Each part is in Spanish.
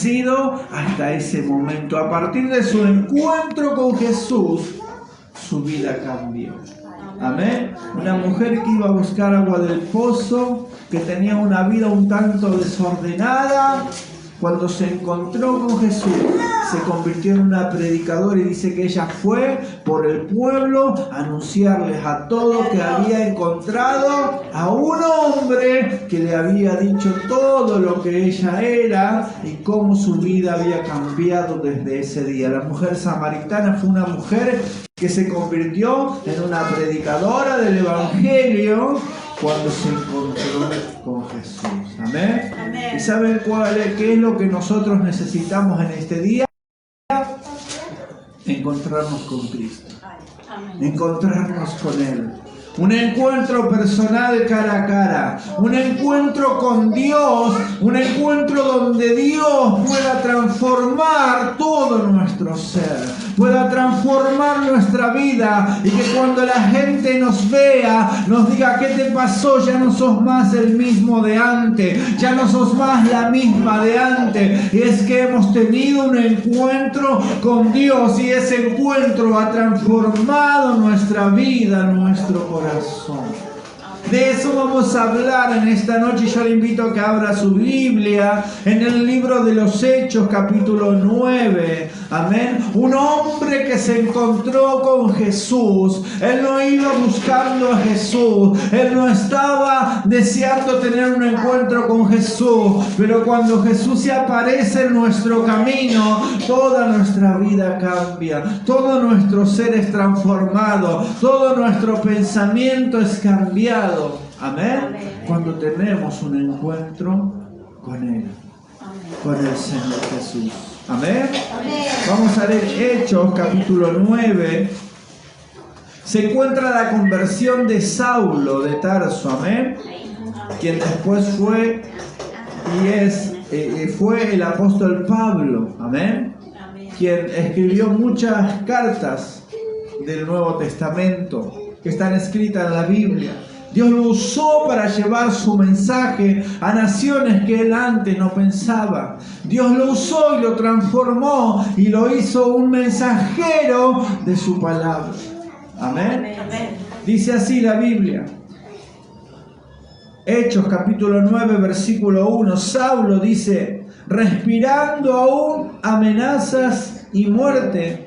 sido hasta ese momento. A partir de su encuentro con Jesús, su vida cambió. Amén. Una mujer que iba a buscar agua del pozo, que tenía una vida un tanto desordenada, cuando se encontró con Jesús, se convirtió en una predicadora, y dice que ella fue por el pueblo a anunciarles a todos que había encontrado a un hombre que le había dicho todo lo que ella era y cómo su vida había cambiado desde ese día. La mujer samaritana fue una mujer que se convirtió en una predicadora del Evangelio cuando se encontró con Jesús. Amén. ¿Y saben qué es lo que nosotros necesitamos en este día? Encontrarnos con Cristo. Encontrarnos con Él. Un encuentro personal cara a cara, un encuentro con Dios, un encuentro donde Dios pueda transformar todo nuestro ser, pueda transformar nuestra vida, y que cuando la gente nos vea, nos diga: ¿qué te pasó? Ya no sos más el mismo de antes, ya no sos más la misma de antes. Y es que hemos tenido un encuentro con Dios, y ese encuentro ha transformado nuestra vida, nuestro corazón. De eso vamos a hablar en esta noche. Yo le invito a que abra su Biblia en el libro de los Hechos, capítulo 9. Amén. Un hombre que se encontró con Jesús. Él no iba buscando a Jesús. Él no estaba deseando tener un encuentro con Jesús. Pero cuando Jesús se aparece en nuestro camino, toda nuestra vida cambia. Todo nuestro ser es transformado. Todo nuestro pensamiento es cambiado. Amén. Cuando tenemos un encuentro con Él, con el Señor Jesús. Amén. Vamos a leer Hechos capítulo 9. Se encuentra la conversión de Saulo de Tarso. Amén. Quien después fue el apóstol Pablo. Amén. Quien escribió muchas cartas del Nuevo Testamento que están escritas en la Biblia. Dios lo usó para llevar su mensaje a naciones que él antes no pensaba. Dios lo usó y lo transformó y lo hizo un mensajero de su palabra. Amén. Dice así la Biblia. Hechos capítulo 9 versículo 1. Saulo dice: respirando aún amenazas y muerte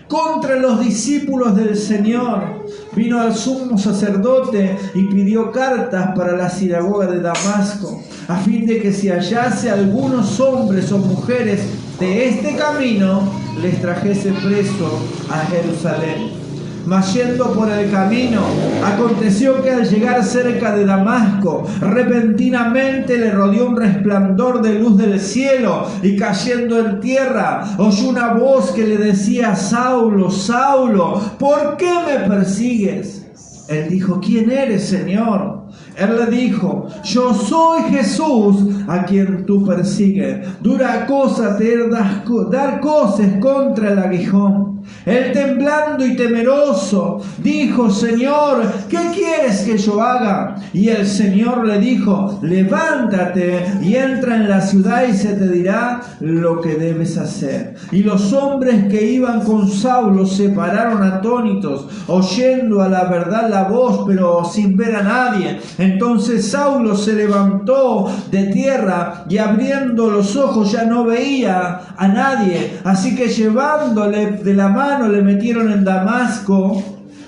contra los discípulos del Señor, vino al sumo sacerdote y pidió cartas para la sinagoga de Damasco, a fin de que si hallase algunos hombres o mujeres de este camino, les trajese preso a Jerusalén. Mas yendo por el camino, aconteció que al llegar cerca de Damasco, repentinamente le rodeó un resplandor de luz del cielo, y cayendo en tierra, oyó una voz que le decía: Saulo, Saulo, ¿por qué me persigues? Él dijo: ¿quién eres, Señor? Él le dijo: yo soy Jesús a quien tú persigues. Dura cosa te es dar coces contra el aguijón. Él, temblando y temeroso, dijo: Señor, ¿qué quieres que yo haga? Y el Señor le dijo: levántate y entra en la ciudad y se te dirá lo que debes hacer. Y los hombres que iban con Saulo se pararon atónitos, oyendo a la verdad la voz, pero sin ver a nadie. Entonces Saulo se levantó de tierra y abriendo los ojos ya no veía a nadie. Así que llevándole de la mano le metieron en Damasco,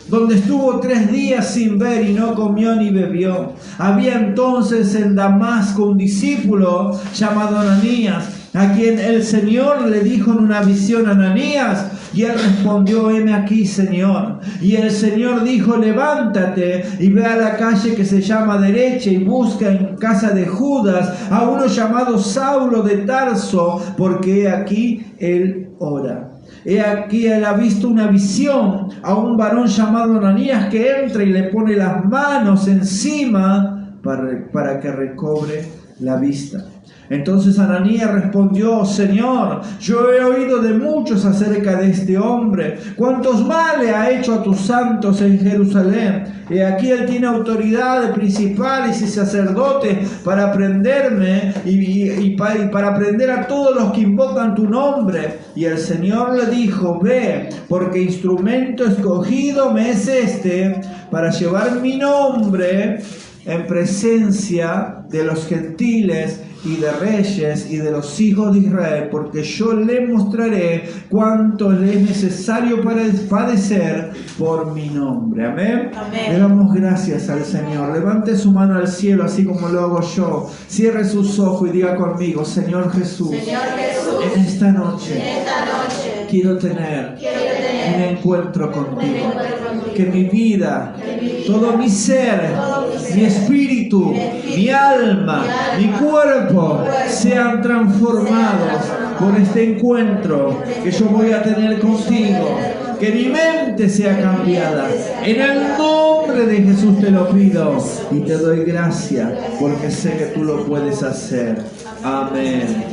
donde estuvo 3 días sin ver y no comió ni bebió. Había entonces en Damasco un discípulo llamado Ananías, a quien el Señor le dijo en una visión: Ananías. Y él respondió: heme aquí, Señor. Y el Señor dijo: levántate y ve a la calle que se llama Derecha y busca en casa de Judas a uno llamado Saulo de Tarso, porque he aquí él ora. He aquí él ha visto una visión a un varón llamado Ananías que entra y le pone las manos encima para que recobre la vista. Entonces Ananías respondió: Señor, yo he oído de muchos acerca de este hombre, cuántos males ha hecho a tus santos en Jerusalén. Y aquí él tiene autoridad de principales y sacerdotes para prenderme y para prender a todos los que invocan tu nombre. Y el Señor le dijo: ve, porque instrumento escogido me es este para llevar mi nombre en presencia de los gentiles y de reyes y de los hijos de Israel, porque yo le mostraré cuánto le es necesario para padecer por mi nombre. Amén. Amén. Le damos gracias al Señor. Levante su mano al cielo, así como lo hago yo. Cierre sus ojos y diga conmigo: Señor Jesús, Señor Jesús, en esta noche quiero quiero tener tener un encuentro contigo. contigo. Que mi vida, todo mi ser, mi espíritu, mi alma, mi cuerpo sean transformados por este encuentro que yo voy a tener contigo. Que mi mente sea cambiada. En el nombre de Jesús te lo pido y te doy gracias porque sé que tú lo puedes hacer. Amén.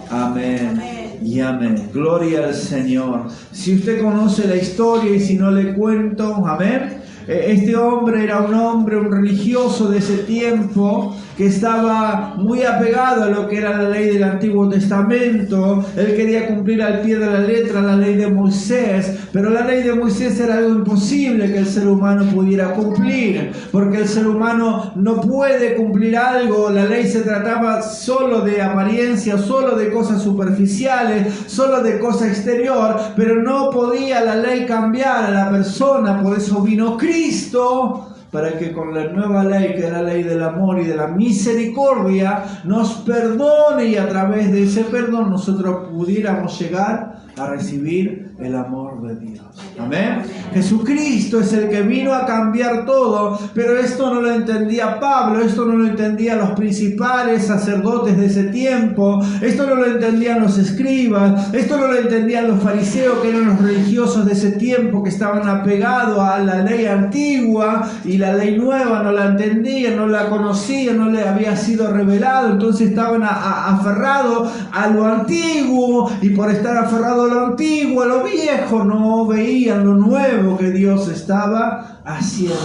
Amén. Y amén. Gloria al Señor. Si usted conoce la historia y si no le cuento, amén. Este hombre era un religioso de ese tiempo que estaba muy apegado a lo que era la ley del Antiguo Testamento. Él quería cumplir al pie de la letra la ley de Moisés, pero la ley de Moisés era algo imposible que el ser humano pudiera cumplir, porque el ser humano no puede cumplir algo. La ley se trataba solo de apariencia, solo de cosas superficiales, solo de cosa exterior, pero no podía la ley cambiar a la persona. Por eso vino Cristo, para que con la nueva ley, que es la ley del amor y de la misericordia, nos perdone y a través de ese perdón nosotros pudiéramos llegar a recibir el amor de Dios. Amén. Jesucristo es el que vino a cambiar todo, pero esto no lo entendía Pablo, esto no lo entendían los principales sacerdotes de ese tiempo, esto no lo entendían los escribas, esto no lo entendían los fariseos, que eran los religiosos de ese tiempo, que estaban apegados a la ley antigua, y la ley nueva no la entendían, no la conocían, no le había sido revelado. Entonces estaban aferrados a lo antiguo, y por estar aferrados a lo antiguo, a lo viejo, no veían lo nuevo que Dios estaba haciendo.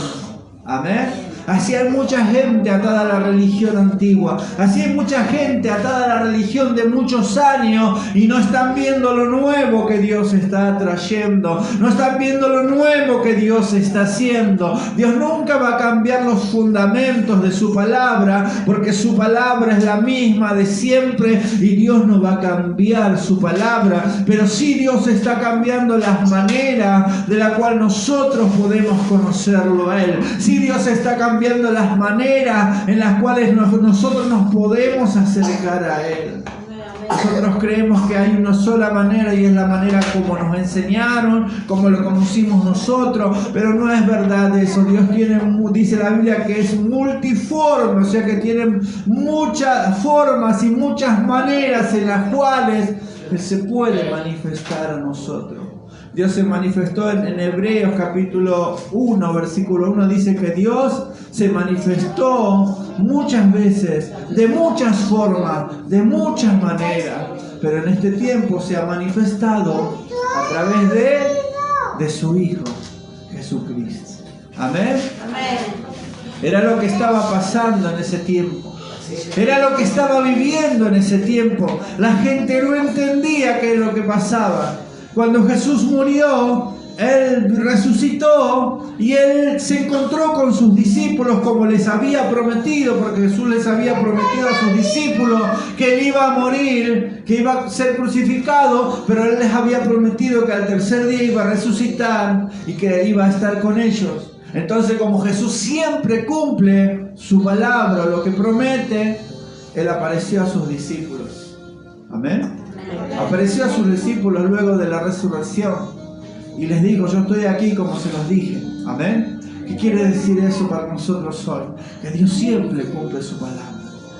Amén. Así hay mucha gente atada a la religión antigua. Así hay mucha gente atada a la religión de muchos años y no están viendo lo nuevo que Dios está trayendo. No están viendo lo nuevo que Dios está haciendo. Dios nunca va a cambiar los fundamentos de su palabra, porque su palabra es la misma de siempre y Dios no va a cambiar su palabra. Pero sí Dios está cambiando las maneras de la cual nosotros podemos conocerlo a Él. Sí Dios está cambiando las maneras en las cuales nosotros nos podemos acercar a Él. Nosotros creemos que hay una sola manera y es la manera como nos enseñaron, como lo conocimos nosotros, pero no es verdad eso. Dios tiene, dice la Biblia, que es multiforme, o sea que tiene muchas formas y muchas maneras en las cuales Él se puede manifestar a nosotros. Dios se manifestó en Hebreos capítulo 1, versículo 1, dice que Dios se manifestó muchas veces, de muchas formas, de muchas maneras, pero en este tiempo se ha manifestado a través de su Hijo, Jesucristo. Amén. Amén. Era lo que estaba pasando en ese tiempo. Era lo que estaba viviendo en ese tiempo. La gente no entendía qué es lo que pasaba. Cuando Jesús murió, Él resucitó y Él se encontró con sus discípulos como les había prometido, porque Jesús les había prometido a sus discípulos que Él iba a morir, que iba a ser crucificado, pero Él les había prometido que al tercer día iba a resucitar y que iba a estar con ellos. Entonces, como Jesús siempre cumple su palabra, lo que promete, Él apareció a sus discípulos. Amén. Apareció a sus discípulos luego de la resurrección y les dijo: yo estoy aquí como se los dije. Amén. ¿Qué quiere decir eso para nosotros hoy? Que Dios siempre cumple su palabra.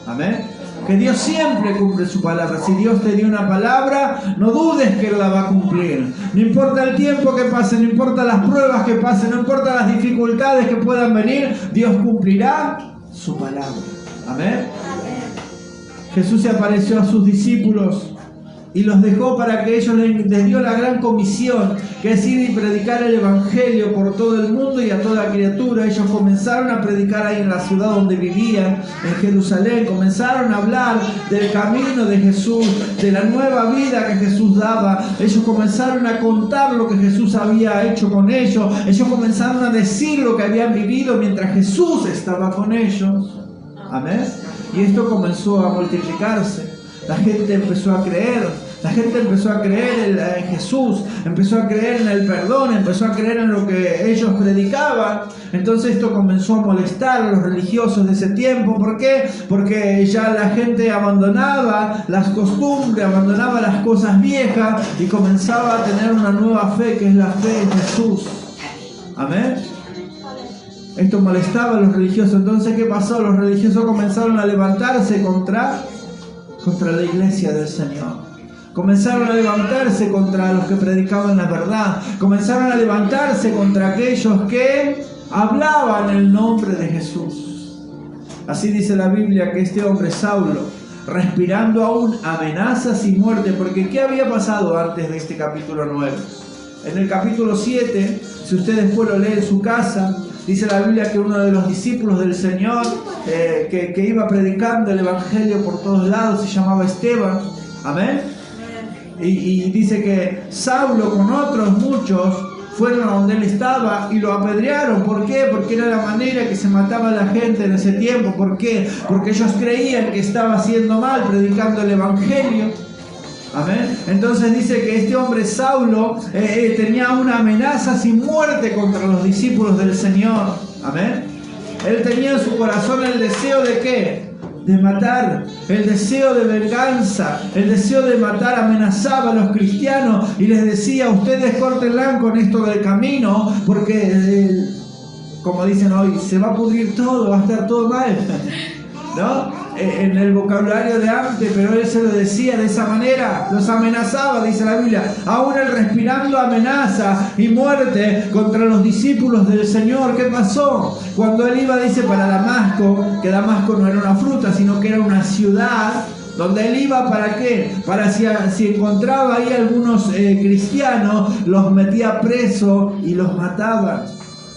Amén. Que Dios siempre cumple su palabra. Si Dios te dio una palabra, no dudes que Él la va a cumplir. No importa el tiempo que pase, no importa las pruebas que pasen, no importa las dificultades que puedan venir, Dios cumplirá su palabra. Amén. Jesús se apareció a sus discípulos y los dejó para que ellos les dio la gran comisión, que es ir y predicar el Evangelio por todo el mundo y a toda criatura. Ellos comenzaron a predicar ahí en la ciudad donde vivían, en Jerusalén. Comenzaron a hablar del camino de Jesús, de la nueva vida que Jesús daba. Ellos comenzaron a contar lo que Jesús había hecho con ellos. Ellos comenzaron a decir lo que habían vivido mientras Jesús estaba con ellos. Amén. Y esto comenzó a multiplicarse. La gente empezó a creer. La gente empezó a creer en Jesús, empezó a creer en el perdón, empezó a creer en lo que ellos predicaban. Entonces esto comenzó a molestar a los religiosos de ese tiempo. ¿Por qué? Porque ya la gente abandonaba las costumbres, abandonaba las cosas viejas y comenzaba a tener una nueva fe, que es la fe en Jesús. Amén. Esto molestaba a los religiosos. Entonces, ¿qué pasó? Los religiosos comenzaron a levantarse contra la iglesia del Señor. Comenzaron a levantarse contra los que predicaban la verdad. Comenzaron a levantarse contra aquellos que hablaban el nombre de Jesús. Así dice la Biblia que este hombre Saulo, respirando aún amenazas y muerte, porque ¿qué había pasado antes de este capítulo 9? En el capítulo 7, si usted después lo lee en su casa, dice la Biblia que uno de los discípulos del Señor que iba predicando el Evangelio por todos lados se llamaba Esteban. Amén. Y dice que Saulo con otros muchos fueron a donde él estaba y lo apedrearon. ¿Por qué? Porque era la manera que se mataba a la gente en ese tiempo. ¿Por qué? Porque ellos creían que estaba haciendo mal predicando el Evangelio. Amén. Entonces dice que este hombre Saulo tenía una amenaza sin muerte contra los discípulos del Señor. Amén. Él tenía en su corazón el deseo de ¿qué? De matar, el deseo de venganza, el deseo de matar. Amenazaba a los cristianos y les decía: ustedes córtenla con esto del camino, porque como dicen hoy, se va a pudrir todo, va a estar todo mal, ¿no? En el vocabulario de antes, pero él se lo decía de esa manera, los amenazaba, dice la Biblia, aún él respirando amenaza y muerte contra los discípulos del Señor. ¿Qué pasó? Cuando él iba, dice, para Damasco, que Damasco no era una fruta, sino que era una ciudad, donde él iba, ¿para qué? Para si encontraba ahí algunos cristianos, los metía presos y los mataba.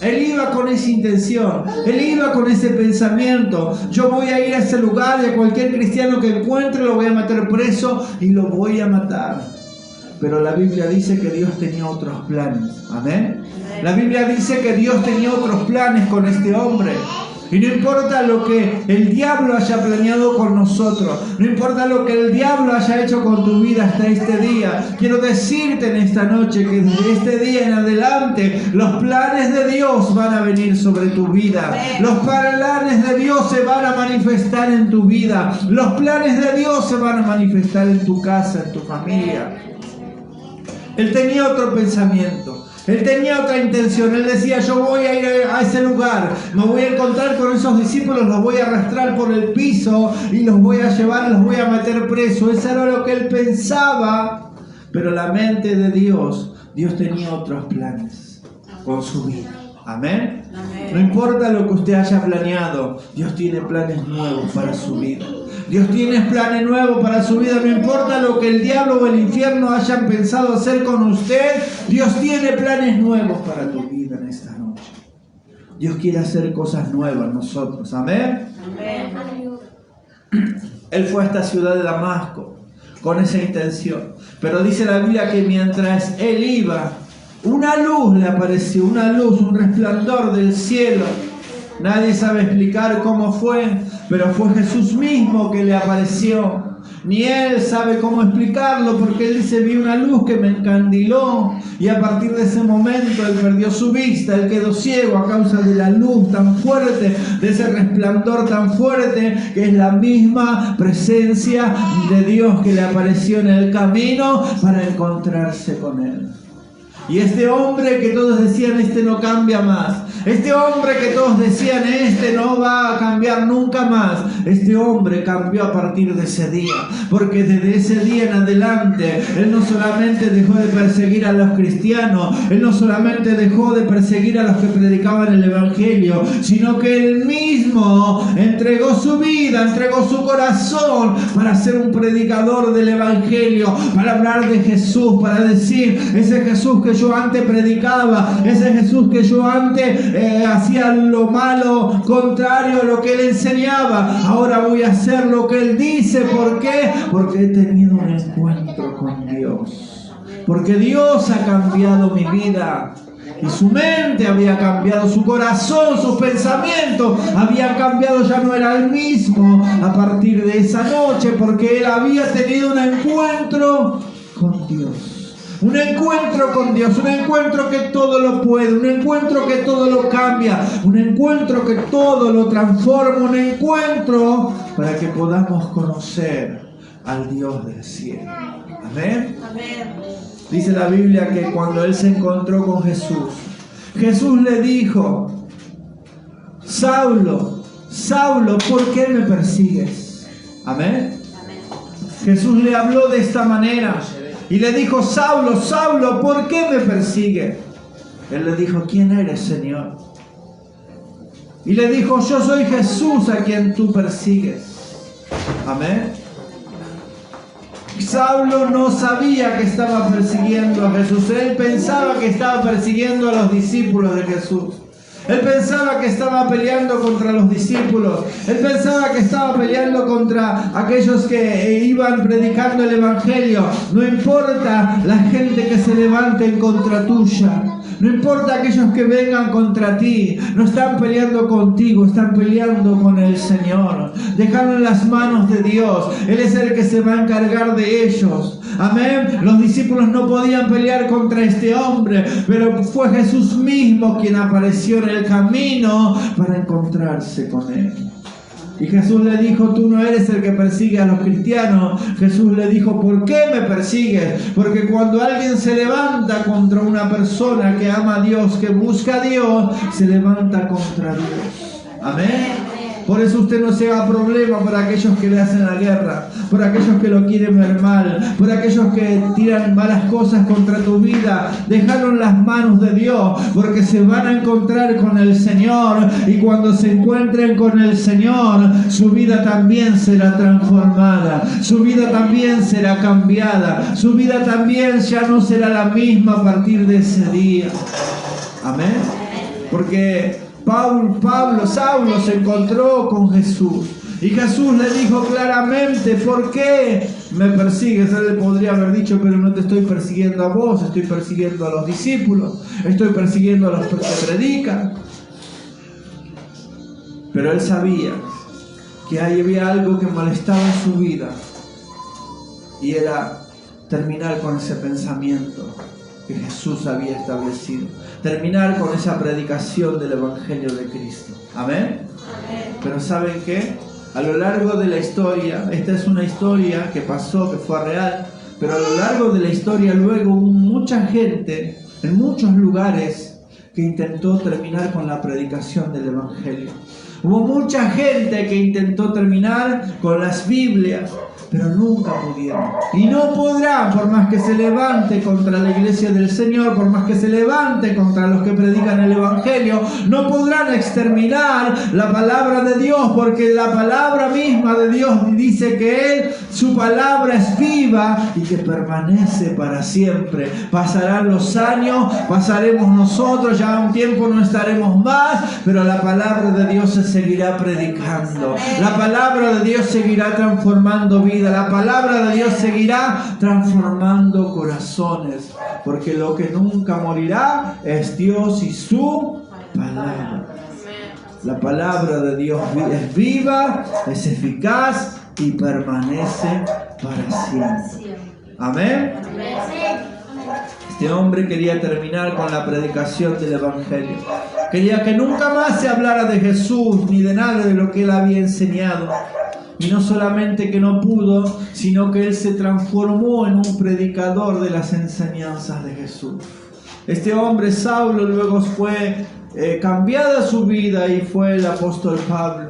Él iba con esa intención, él iba con ese pensamiento: yo voy a ir a ese lugar y a cualquier cristiano que encuentre lo voy a meter preso y lo voy a matar. Pero la Biblia dice que Dios tenía otros planes. Amén. La Biblia dice que Dios tenía otros planes con este hombre. Y no importa lo que el diablo haya planeado con nosotros, no importa lo que el diablo haya hecho con tu vida hasta este día, quiero decirte en esta noche que desde este día en adelante los planes de Dios van a venir sobre tu vida. Los planes de Dios se van a manifestar en tu vida. Los planes de Dios se van a manifestar en tu casa, en tu familia. Él tenía otro pensamiento. Él tenía otra intención. Él decía: yo voy a ir a ese lugar, me voy a encontrar con esos discípulos, los voy a arrastrar por el piso y los voy a llevar, los voy a meter presos. Eso era lo que él pensaba. Pero la mente de Dios tenía otros planes con su vida. Amén. No importa lo que usted haya planeado, Dios tiene planes nuevos para su vida. Dios tiene planes nuevos para su vida. No importa lo que el diablo o el infierno hayan pensado hacer con usted, Dios tiene planes nuevos para tu vida en esta noche. Dios quiere hacer cosas nuevas en nosotros. Amén. Él fue a esta ciudad de Damasco con esa intención. Pero dice la Biblia que mientras él iba, una luz le apareció, una luz, un resplandor del cielo. Nadie sabe explicar cómo fue, pero fue Jesús mismo que le apareció. Ni él sabe cómo explicarlo, porque él dice: vi una luz que me encandiló, y a partir de ese momento él perdió su vista, él quedó ciego a causa de la luz tan fuerte, de ese resplandor tan fuerte, que es la misma presencia de Dios que le apareció en el camino para encontrarse con él. Y este hombre que todos decían, este no cambia más. Este hombre que todos decían, este no va a cambiar nunca más. Este hombre cambió a partir de ese día. Porque desde ese día en adelante, él no solamente dejó de perseguir a los cristianos, él no solamente dejó de perseguir a los que predicaban el Evangelio, sino que él mismo entregó su vida, entregó su corazón para ser un predicador del Evangelio, para hablar de Jesús, para decir, ese Jesús que yo antes predicaba, ese Jesús que yo antes hacía lo malo, contrario a lo que él enseñaba, ahora voy a hacer lo que él dice. ¿Por qué? Porque he tenido un encuentro con Dios, porque Dios ha cambiado mi vida. Y su mente había cambiado, su corazón, sus pensamientos habían cambiado, ya no era el mismo a partir de esa noche, porque él había tenido un encuentro con Dios. Un encuentro con Dios, un encuentro que todo lo puede, un encuentro que todo lo cambia, un encuentro que todo lo transforma, un encuentro para que podamos conocer al Dios del cielo. Amén. Amén. Dice la Biblia que cuando él se encontró con Jesús, Jesús le dijo, Saulo, Saulo, ¿por qué me persigues? Amén. Jesús le habló de esta manera y le dijo, Saulo, Saulo, ¿por qué me persigues? Él le dijo, ¿quién eres, Señor? Y le dijo, yo soy Jesús a quien tú persigues. Amén. Saulo no sabía que estaba persiguiendo a Jesús. Él pensaba que estaba persiguiendo a los discípulos de Jesús. Él pensaba que estaba peleando contra los discípulos. Él pensaba que estaba peleando contra aquellos que iban predicando el Evangelio. No importa la gente que se levante en contra tuya. No importa aquellos que vengan contra ti. No están peleando contigo, están peleando con el Señor. Déjalo en las manos de Dios. Él es el que se va a encargar de ellos. Amén. Los discípulos no podían pelear contra este hombre, pero fue Jesús mismo quien apareció en el camino para encontrarse con él. Y Jesús le dijo, tú no eres el que persigue a los cristianos. Jesús le dijo, ¿por qué me persigues? Porque cuando alguien se levanta contra una persona que ama a Dios, que busca a Dios, se levanta contra Dios. Amén. Por eso usted no se haga problema por aquellos que le hacen la guerra, por aquellos que lo quieren ver mal, por aquellos que tiran malas cosas contra tu vida. Déjalo en las manos de Dios, porque se van a encontrar con el Señor, y cuando se encuentren con el Señor, su vida también será transformada, su vida también será cambiada, su vida también ya no será la misma a partir de ese día. Amén. Porque Saulo se encontró con Jesús y Jesús le dijo claramente, ¿por qué me persigues? Él le podría haber dicho, pero no te estoy persiguiendo a vos, estoy persiguiendo a los discípulos, estoy persiguiendo a los que predican. Pero él sabía que ahí había algo que molestaba en su vida, y era terminar con ese pensamiento que Jesús había establecido, terminar con esa predicación del Evangelio de Cristo. Amén. Pero ¿saben qué? A lo largo de la historia, esta es una historia que pasó, que fue real, pero a lo largo de la historia luego hubo mucha gente en muchos lugares que intentó terminar con la predicación del Evangelio. Hubo mucha gente que intentó terminar con las Biblias, pero nunca pudieron. Y no podrán, por más que se levante contra la iglesia del Señor, por más que se levante contra los que predican el Evangelio, no podrán exterminar la palabra de Dios, porque la palabra misma de Dios dice que Él, su palabra es viva y que permanece para siempre. Pasarán los años, pasaremos nosotros, ya un tiempo no estaremos más, pero la palabra de Dios se seguirá predicando. La palabra de Dios seguirá transformando vidas. La palabra de Dios seguirá transformando corazones, porque lo que nunca morirá es Dios y su palabra. La palabra de Dios es viva, es eficaz y permanece para siempre. Amén. Este hombre quería terminar con la predicación del Evangelio. Quería que nunca más se hablara de Jesús ni de nada de lo que él había enseñado. Y no solamente que no pudo, sino que él se transformó en un predicador de las enseñanzas de Jesús. Este hombre Saulo luego fue cambiada su vida y fue el apóstol Pablo,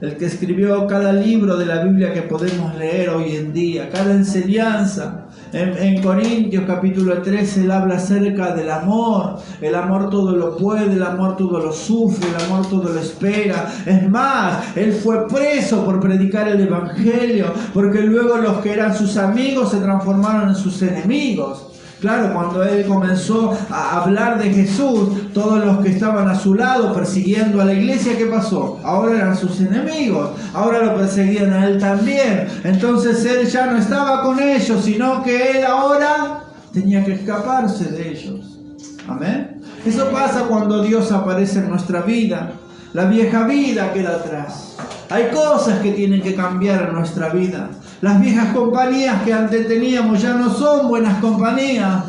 el que escribió cada libro de la Biblia que podemos leer hoy en día, cada enseñanza. En Corintios capítulo 13 él habla acerca del amor. El amor todo lo puede, el amor todo lo sufre, el amor todo lo espera. Es más, él fue preso por predicar el evangelio, porque luego los que eran sus amigos se transformaron en sus enemigos. Claro, cuando él comenzó a hablar de Jesús, todos los que estaban a su lado persiguiendo a la iglesia, ¿qué pasó? Ahora eran sus enemigos, ahora lo perseguían a él también. Entonces él ya no estaba con ellos, sino que él ahora tenía que escaparse de ellos. Amén. Eso pasa cuando Dios aparece en nuestra vida. La vieja vida queda atrás. Hay cosas que tienen que cambiar en nuestra vida. Las viejas compañías que antes teníamos ya no son buenas compañías,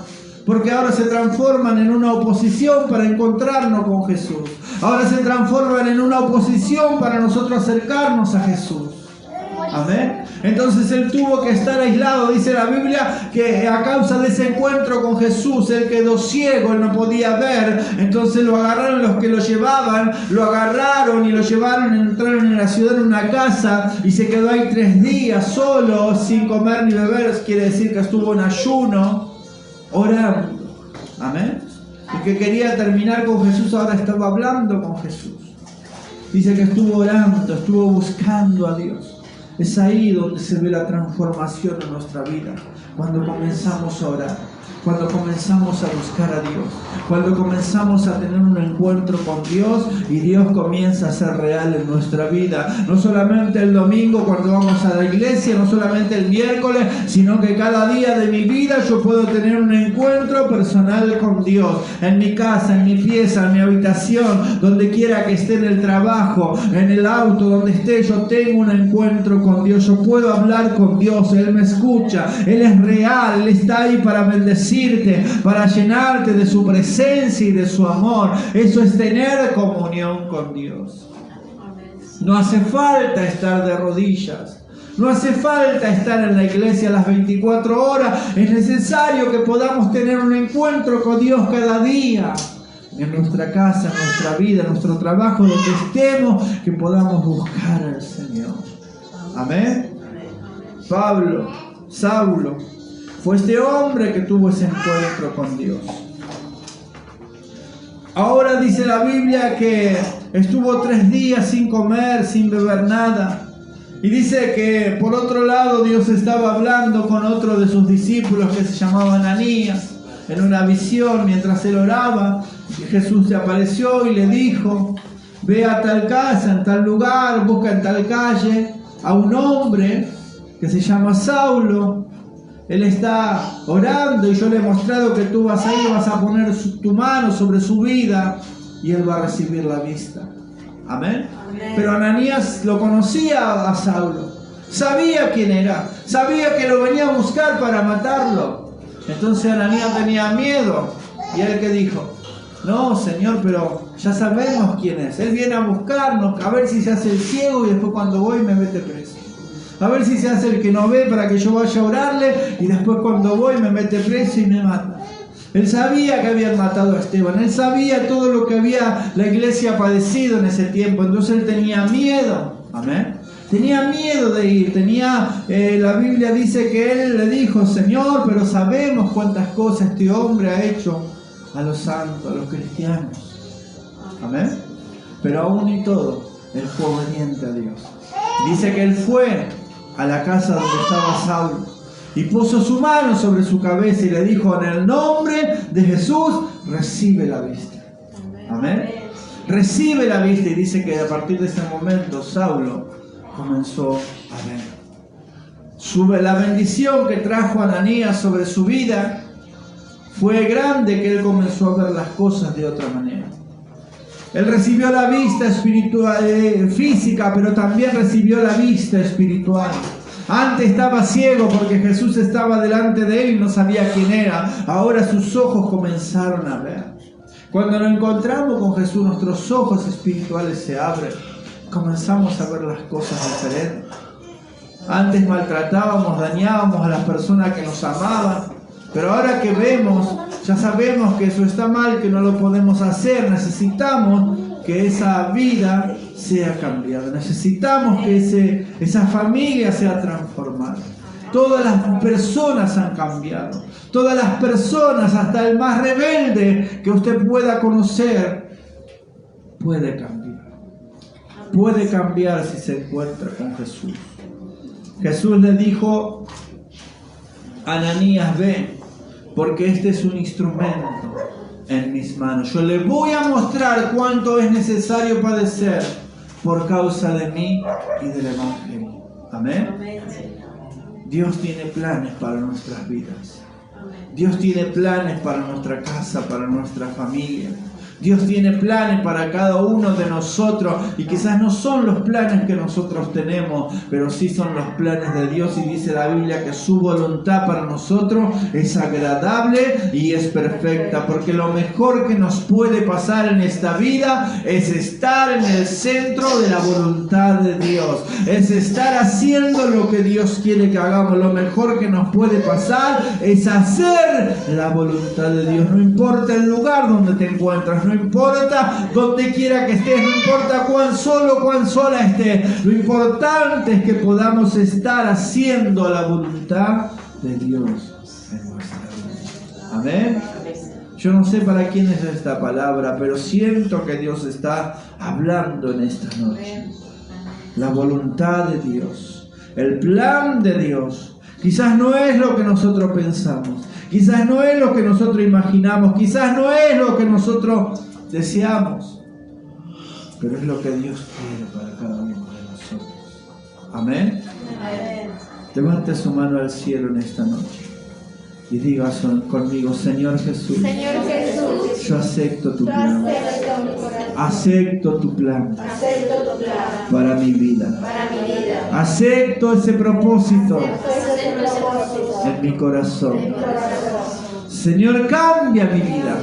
porque ahora se transforman en una oposición para encontrarnos con Jesús. Ahora se transforman en una oposición para nosotros acercarnos a Jesús. Amén. Entonces él tuvo que estar aislado. Dice la Biblia que a causa de ese encuentro con Jesús, él quedó ciego, él no podía ver. Entonces lo agarraron los que lo llevaban, lo agarraron y lo llevaron, entraron en la ciudad en una casa y se quedó ahí 3 días solo, sin comer ni beber. Quiere decir que estuvo en ayuno, orando. Amén. Y que quería terminar con Jesús, ahora estaba hablando con Jesús. Dice que estuvo orando, estuvo buscando a Dios. Es ahí donde se ve la transformación en nuestra vida, cuando comenzamos a orar, cuando comenzamos a buscar a Dios, cuando comenzamos a tener un encuentro con Dios y Dios comienza a ser real en nuestra vida. No solamente el domingo cuando vamos a la iglesia, no solamente el miércoles, sino que cada día de mi vida yo puedo tener un encuentro personal con Dios, en mi casa, en mi pieza, en mi habitación, donde quiera que esté, en el trabajo, en el auto, donde esté, yo tengo un encuentro con Dios. Yo puedo hablar con Dios, Él me escucha, Él es real, Él está ahí para bendecirte, para llenarte de su presencia y de su amor. Eso es tener comunión con Dios. No hace falta estar de rodillas, no hace falta estar en la iglesia las 24 horas. Es necesario que podamos tener un encuentro con Dios cada día, en nuestra casa, en nuestra vida, en nuestro trabajo, donde estemos, que podamos buscar al Señor. Amén. Saulo fue este hombre que tuvo ese encuentro con Dios. Ahora dice la Biblia que estuvo 3 días sin comer, sin beber nada. Y dice que por otro lado Dios estaba hablando con otro de sus discípulos que se llamaba Ananías. En una visión, mientras él oraba, Jesús se apareció y le dijo: ve a tal casa, en tal lugar, busca en tal calle a un hombre que se llama Saulo. Él está orando y yo le he mostrado que tú vas a ir, vas a poner tu mano sobre su vida y él va a recibir la vista. Amén. Amén. Pero Ananías lo conocía a Saulo, sabía quién era, sabía que lo venía a buscar para matarlo. Entonces Ananías tenía miedo y él que dijo: no, Señor, pero ya sabemos quién es. Él viene a buscarnos, a ver si se hace el ciego y después cuando voy me mete preso. A ver si se hace el que no ve para que yo vaya a orarle y después cuando voy me mete preso y me mata. Él sabía que habían matado a Esteban, él sabía todo lo que había la iglesia padecido en ese tiempo, entonces él tenía miedo. Amén. Tenía miedo de ir, la Biblia dice que él le dijo: Señor, pero sabemos cuántas cosas este hombre ha hecho a los santos, a los cristianos. Amén. Pero aún y todo, él fue obediente a Dios. Dice que él fue a la casa donde estaba Saulo y puso su mano sobre su cabeza y le dijo: en el nombre de Jesús, recibe la vista. Amén. Recibe la vista. Y dice que a partir de ese momento Saulo comenzó a ver. La bendición que trajo Ananías sobre su vida fue grande, que él comenzó a ver las cosas de otra manera. Él recibió la vista espiritual, física, pero también recibió la vista espiritual. Antes estaba ciego porque Jesús estaba delante de él y no sabía quién era. Ahora sus ojos comenzaron a ver. Cuando nos encontramos con Jesús, nuestros ojos espirituales se abren. Comenzamos a ver las cosas diferentes. Antes maltratábamos, dañábamos a las personas que nos amaban, Pero ahora que vemos, ya sabemos que eso está mal, que no lo podemos hacer. Necesitamos que esa vida sea cambiada. Necesitamos que esa familia sea transformada. Todas las personas han cambiado. Todas las personas, hasta el más rebelde que usted pueda conocer, puede cambiar. Puede cambiar si se encuentra con Jesús. Jesús le dijo: Ananías, ve, porque este es un instrumento en mis manos. Yo le voy a mostrar cuánto es necesario padecer por causa de mí y del Evangelio. Amén. Dios tiene planes para nuestras vidas. Dios tiene planes para nuestra casa, para nuestra familia. Dios tiene planes para cada uno de nosotros, y quizás no son los planes que nosotros tenemos, pero sí son los planes de Dios. Y dice la Biblia que su voluntad para nosotros es agradable y es perfecta, porque lo mejor que nos puede pasar en esta vida es estar en el centro de la voluntad de Dios, es estar haciendo lo que Dios quiere que hagamos. Lo mejor que nos puede pasar es hacer la voluntad de Dios. No importa el lugar donde te encuentras, no importa donde quiera que estés, no importa cuán solo, cuán sola estés. Lo importante es que podamos estar haciendo la voluntad de Dios en nuestra vida. Amén. Yo no sé para quién es esta palabra, pero siento que Dios está hablando en esta noche. La voluntad de Dios, el plan de Dios. Quizás no es lo que nosotros pensamos. Quizás no es lo que nosotros imaginamos, quizás no es lo que nosotros deseamos, pero es lo que Dios quiere para cada uno de nosotros. Amén. Amén. Levante su mano al cielo en esta noche y diga conmigo: Señor Jesús, Señor Jesús, yo acepto tu yo plan. acepto mi corazón. Acepto tu plan Acepto tu plan para mi vida. para mi vida. Acepto ese propósito Ese propósito en mi corazón. en mi corazón. Señor, cambia mi vida.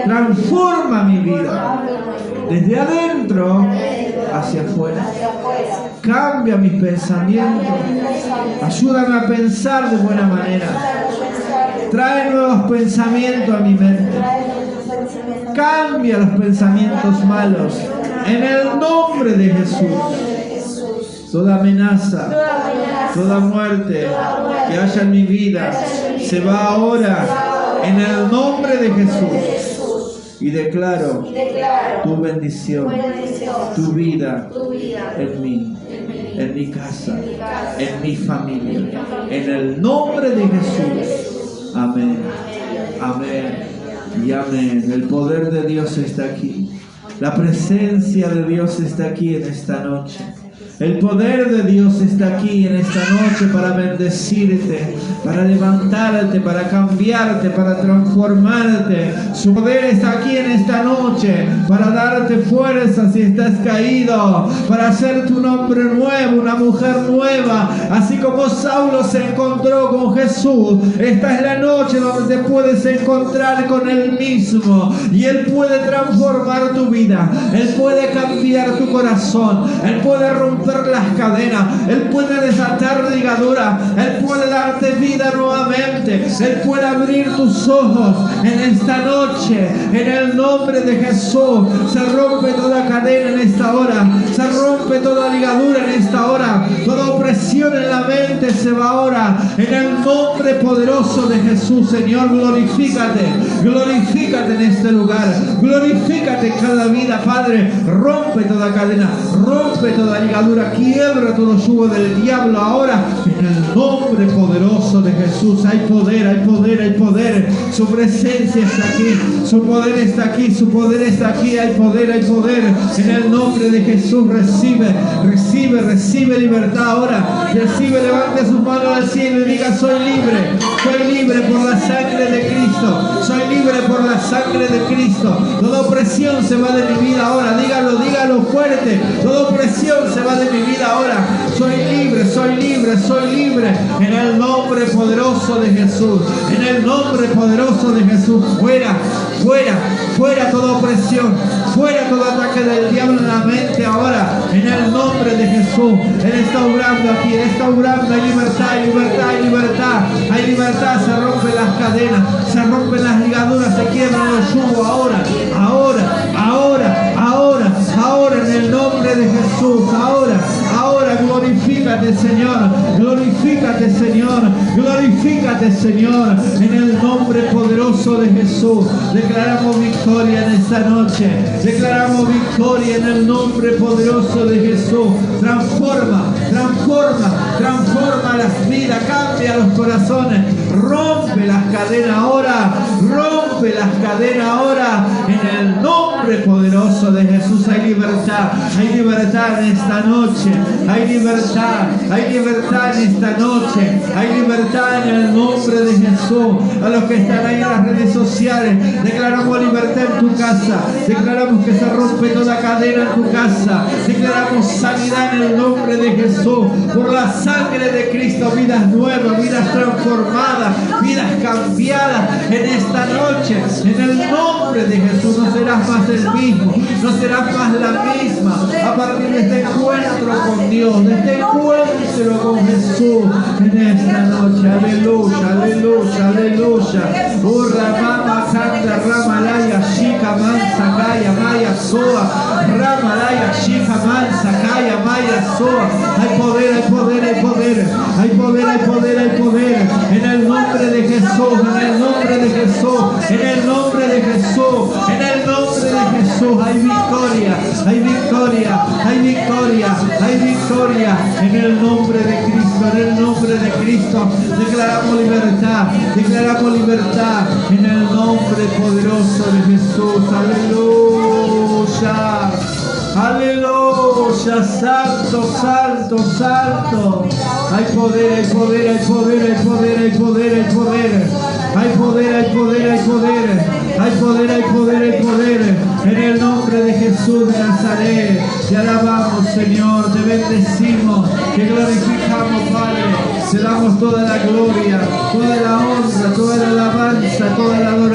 Transforma mi vida desde adentro hacia afuera. Hacia afuera. Cambia mis pensamientos. Ayúdame a pensar de buena manera. Trae nuevos pensamientos a mi mente. Cambia los pensamientos malos. En el nombre de Jesús. Toda amenaza, toda muerte que haya en mi vida se va ahora en el nombre de Jesús. Y declaro tu bendición, tu vida en mí, en mi casa, en mi familia. En el nombre de Jesús. Amén. Amén. Y amén. El poder de Dios está aquí. La presencia de Dios está aquí en esta noche. El poder de Dios está aquí en esta noche para bendecirte, para levantarte, para cambiarte, para transformarte. Su poder está aquí en esta noche para darte fuerza si estás caído, para hacerte un hombre nuevo, una mujer nueva. Así como Saulo se encontró con Jesús, esta es la noche donde te puedes encontrar con Él mismo, y Él puede transformar tu vida. Él puede cambiar tu corazón. Él puede romper las cadenas. Él puede desatar ligaduras. Él puede darte vida nuevamente. Él puede abrir tus ojos en esta noche. En el nombre de Jesús se rompe toda cadena en esta hora. Se rompe toda ligadura en esta hora. Toda opresión en la mente se va ahora. En el nombre poderoso de Jesús. Señor, glorifícate. Glorifícate en este lugar. Glorifícate en cada vida, Padre. Rompe toda cadena. Rompe toda ligadura. Quiebra todo yugo del diablo ahora. En el nombre poderoso de Jesús. Hay poder, hay poder, hay poder. Su presencia está aquí. Su poder está aquí. Su poder está aquí. Hay poder, hay poder. En el nombre de Jesús recibe, recibe, recibe libertad ahora. Recibe, levante sus manos al cielo y diga: soy libre. Soy libre por la sangre de Cristo. Soy libre por la sangre de Cristo. Toda opresión se va de mi vida ahora. Dígalo, dígalo fuerte. Toda opresión se va de mi vida ahora. Soy libre, soy libre, soy libre. En el nombre poderoso de Jesús. En el nombre poderoso de Jesús. Fuera, fuera, fuera toda opresión. Fuera todo ataque del diablo en la mente ahora. En el nombre de Jesús. Él está obrando aquí. Él está obrando. Hay libertad, hay libertad, hay libertad. Hay libertad. Se rompen las cadenas. cadenas, se rompen las ligaduras, se quiebran los yugos ahora, en el nombre de Jesús, ahora, glorifícate Señor, glorifícate Señor, glorifícate Señor, en el nombre poderoso de Jesús. Declaramos victoria en esta noche, declaramos victoria en el nombre poderoso de Jesús. Transforma las vidas, cambia los corazones, rompe las cadenas ahora, en el nombre poderoso de Jesús. Hay libertad en esta noche, hay libertad en esta noche, hay libertad en el nombre de Jesús. A los que están ahí en las redes sociales, declaramos libertad en tu casa, declaramos que se rompe toda cadena en tu casa, declaramos sanidad en el nombre de Jesús, por la sangre de Cristo, vidas nuevas, vidas transformadas, vidas cambiadas en esta noche, en el nombre de Jesús. No serás más el mismo, no serás más la misma a partir de este encuentro con Dios, de este encuentro con Jesús en esta noche. Aleluya, aleluya, aleluya. Ramama Kanda Ramalaya Shika Mansa Kaya Maya Soa, Ramalaya Shika Mansa Kaya Maya Soa. Hay poder, hay poder, hay poder, hay poder, hay poder, hay poder en el nombre de Jesús, en el nombre de Jesús, en el nombre de Jesús, en el nombre de Jesús. Hay victoria, hay victoria, hay victoria, hay victoria en el nombre de Cristo, en el nombre de Cristo. Declaramos libertad en el nombre poderoso de Jesús. Aleluya, aleluya, santo, santo, santo. Hay poder, hay poder, hay poder, hay poder, hay poder, hay poder. Hay poder, hay poder, hay poder. Hay poder, hay poder, hay poder. En el nombre de Jesús de Nazaret. Te alabamos, Señor. Te bendecimos. Te glorificamos, Padre. Te damos toda la gloria, toda la honra, toda la alabanza, toda la adoración.